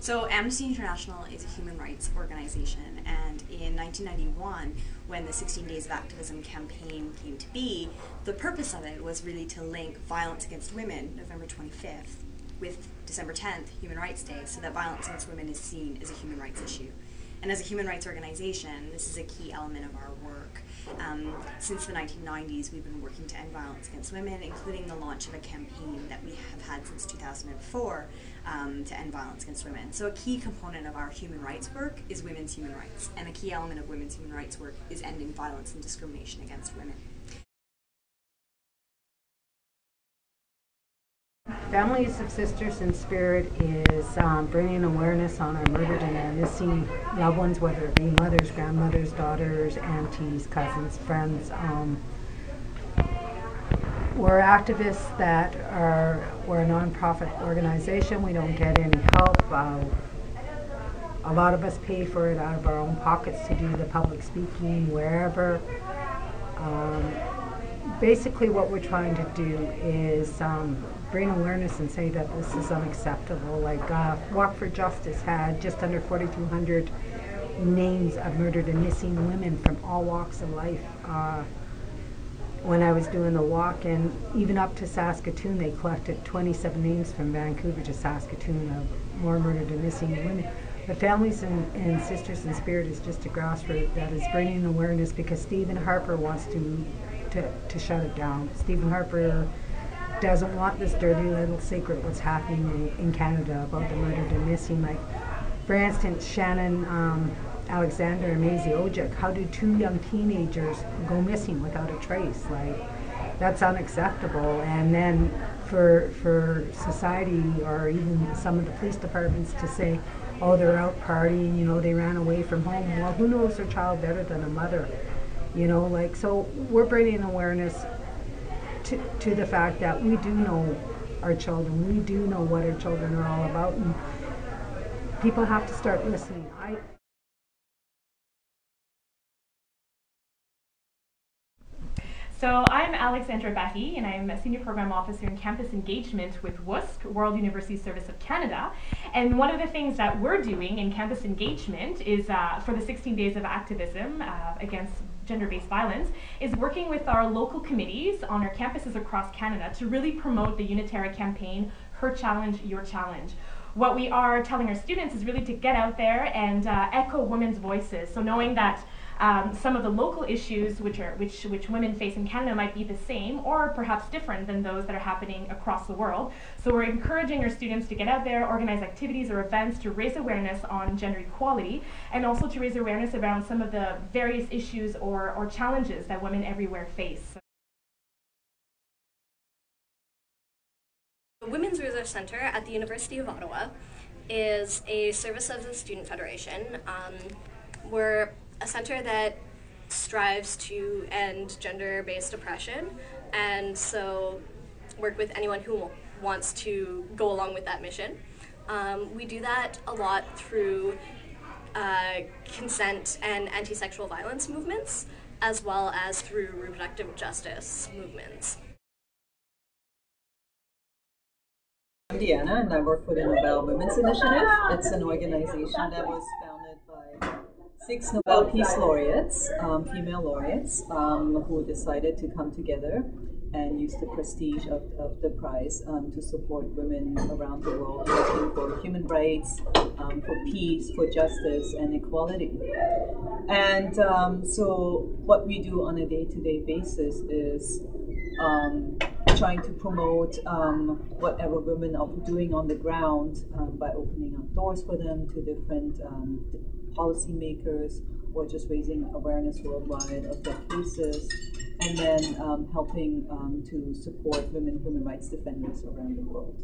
So Amnesty International is a human rights organization, and in 1991, when the 16 Days of Activism campaign came to be, the purpose of it was really to link violence against women, November 25th, with December 10th, Human Rights Day, so that violence against women is seen as a human rights issue. And as a human rights organization, this is a key element of our work. Since the 1990s, we've been working to end violence against women, including the launch of a campaign that we have had since 2004 to end violence against women. So a key component of our human rights work is women's human rights, and a key element of women's human rights work is ending violence and discrimination against women. Families of Sisters in Spirit is bringing awareness on our murdered and missing loved ones, whether it be mothers, grandmothers, daughters, aunties, cousins, friends. We're activists we're a nonprofit organization. We don't get any help. A lot of us pay for it out of our own pockets to do the public speaking wherever. Basically what we're trying to do is bring awareness and say that this is unacceptable. Like Walk for Justice had just under 4,200 names of murdered and missing women from all walks of life when I was doing the walk, and even up to Saskatoon they collected 27 names from Vancouver to Saskatoon of more murdered and missing women. But Families and Sisters in Spirit is just a grassroots that is bringing awareness because Stephen Harper wants to shut it down. Stephen Harper doesn't want this dirty little secret what's happening in Canada about the murdered and missing. Like, for instance, Shannon Alexander and Maisie Ojek, how do two young teenagers go missing without a trace? Like, that's unacceptable. And then for society or even some of the police departments to say, oh, they're out partying, you know, they ran away from home. Well, who knows their child better than a mother? You know, like, so we're bringing awareness to the fact that we do know our children. We do know what our children are all about, and people have to start listening. So I'm Alexandra Bahi, and I'm a Senior Program Officer in Campus Engagement with WUSC, World University Service of Canada. And one of the things that we're doing in Campus Engagement is, for the 16 Days of Activism against gender-based violence, is working with our local committees on our campuses across Canada to really promote the Unitera campaign, Her Challenge, Your Challenge. What we are telling our students is really to get out there and echo women's voices. So knowing that some of the local issues which women face in Canada might be the same or perhaps different than those that are happening across the world. So we're encouraging our students to get out there, organize activities or events to raise awareness on gender equality, and also to raise awareness around some of the various issues or challenges that women everywhere face. The Women's Resource Centre at the University of Ottawa is a service of the Student Federation. We're a centre that strives to end gender-based oppression, and so work with anyone who wants to go along with that mission. We do that a lot through consent and anti-sexual violence movements, as well as through reproductive justice movements. I'm Deanna, and I work for the Nobel Women's Initiative. It's an organization that was founded by 6 Nobel Peace Laureates, female laureates, who decided to come together and use the prestige of the prize to support women around the world working for human rights, for peace, for justice, and equality. And so what we do on a day-to-day basis is trying to promote whatever women are doing on the ground by opening up doors for them to different policymakers, or just raising awareness worldwide of their cases, and then helping to support women human rights defenders around the world.